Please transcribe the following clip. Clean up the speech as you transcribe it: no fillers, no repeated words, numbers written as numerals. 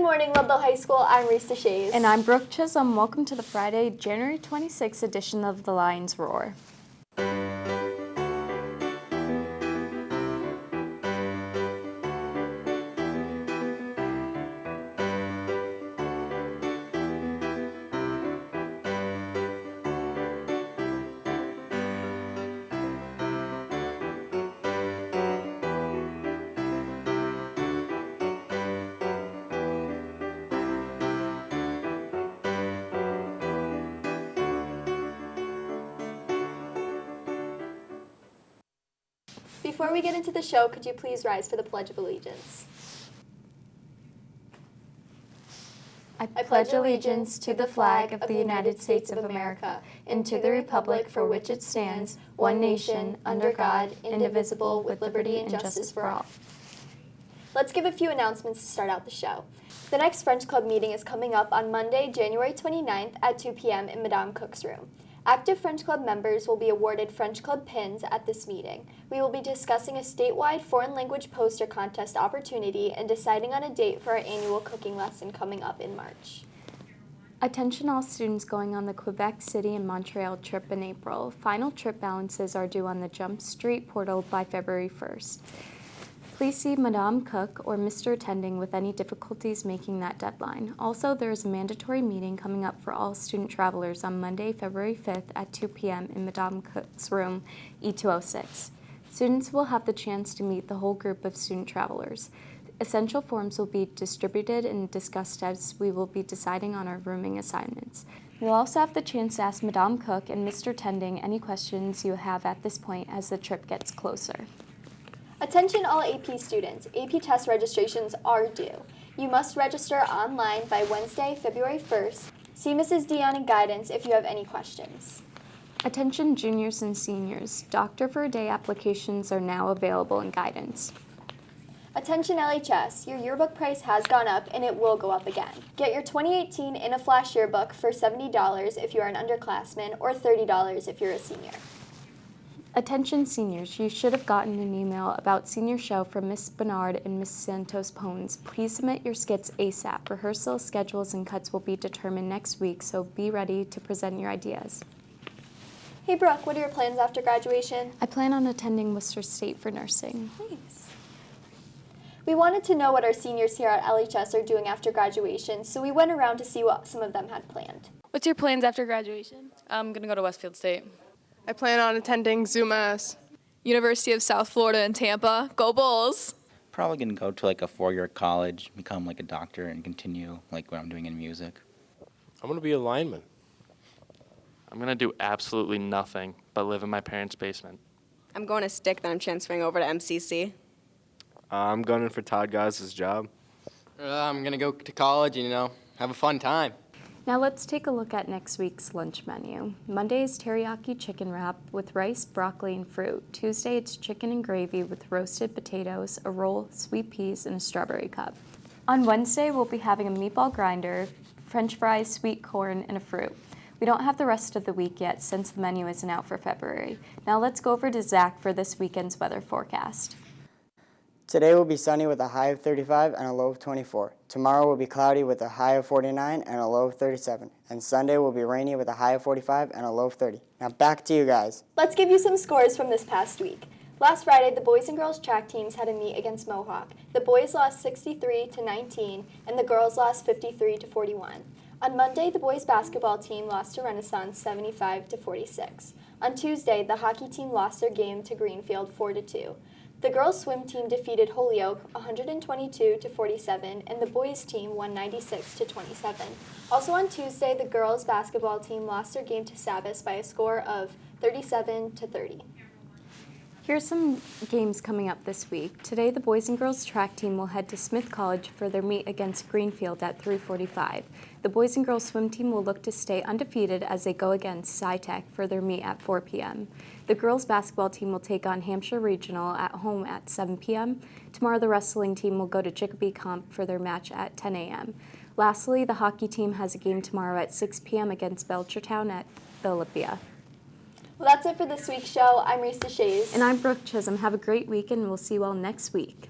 morning, Ludlow High School. I'm Reese DeShays. And I'm Brooke Chisholm. Welcome to the Friday, January 26th edition of The Lions Roar. Before we get into the show, could you please rise for the Pledge of Allegiance? I pledge allegiance to the flag of the United States of America and to the republic for which it stands, one nation, under God, indivisible, with liberty and justice for all. Let's give a few announcements to start out the show. The next French Club meeting is coming up on Monday, January 29th at 2 p.m. in Madame Cook's room. Active French Club members will be awarded French Club pins at this meeting. We will be discussing a statewide foreign language poster contest opportunity and deciding on a date for our annual cooking lesson coming up in March. Attention all students going on the Quebec City and Montreal trip in April. Final trip balances are due on the Jump Street portal by February 1st. Please see Madame Cook or Mr. Attending with any difficulties making that deadline. Also, there is a mandatory meeting coming up for all student travelers on Monday, February 5th at 2 p.m. in Madame Cook's room, E206. Students will have the chance to meet the whole group of student travelers. Essential forms will be distributed and discussed as we will be deciding on our rooming assignments. You'll also have the chance to ask Madame Cook and Mr. Attending any questions you have at this point as the trip gets closer. Attention all AP students, AP test registrations are due. You must register online by Wednesday, February 1st. See Mrs. Dion in guidance if you have any questions. Attention juniors and seniors, Doctor for a Day applications are now available in guidance. Attention LHS, your yearbook price has gone up and it will go up again. Get your 2018 In a Flash yearbook for $70 if you are an underclassman or $30 if you're a senior. Attention seniors, you should have gotten an email about senior show from Miss Bernard and Miss Santos Pones. Please submit your skits ASAP. Rehearsal schedules and cuts will be determined next week, so be ready to present your ideas. Hey Brooke, what are your plans after graduation? I plan on attending Worcester State for nursing. Nice. We wanted to know what our seniors here at LHS are doing after graduation, so we went around to see what some of them had planned. What's your plans after graduation? I'm going to go to Westfield State. I plan on attending ZooMass. University of South Florida in Tampa. Go Bulls! Probably going to go to like a four-year college, become like a doctor, and continue like what I'm doing in music. I'm going to be a lineman. I'm going to do absolutely nothing but live in my parents' basement. I'm going to stick, then I'm transferring over to MCC. I'm gunning for Todd Guys' job. I'm going to go to college and, have a fun time. Now let's take a look at next week's lunch menu. Monday is teriyaki chicken wrap with rice, broccoli, and fruit. Tuesday it's chicken and gravy with roasted potatoes, a roll, sweet peas, and a strawberry cup. On Wednesday we'll be having a meatball grinder, french fries, sweet corn, and a fruit. We don't have the rest of the week yet since the menu isn't out for February. Now let's go over to Zach for this weekend's weather forecast. Today will be sunny with a high of 35 and a low of 24. Tomorrow will be cloudy with a high of 49 and a low of 37. And Sunday will be rainy with a high of 45 and a low of 30. Now back to you guys. Let's give you some scores from this past week. Last Friday, the boys and girls track teams had a meet against Mohawk. The boys lost 63-19 and the girls lost 53-41. On Monday, the boys basketball team lost to Renaissance 75-46. On Tuesday, the hockey team lost their game to Greenfield 4-2. The girls' swim team defeated Holyoke 122-47, and the boys' team won 96-27. Also on Tuesday, the girls' basketball team lost their game to Sabas by a score of 37-30. Here's some games coming up this week. Today, the boys and girls track team will head to Smith College for their meet against Greenfield at 3:45. The boys and girls swim team will look to stay undefeated as they go against SciTech for their meet at 4 p.m. The girls basketball team will take on Hampshire Regional at home at 7 p.m. Tomorrow, the wrestling team will go to Chicopee Comp for their match at 10 a.m. Lastly, the hockey team has a game tomorrow at 6 p.m. against Belchertown at the Olympia. Well, that's it for this week's show. I'm Reese DeShays. And I'm Brooke Chisholm. Have a great weekend, and we'll see you all next week.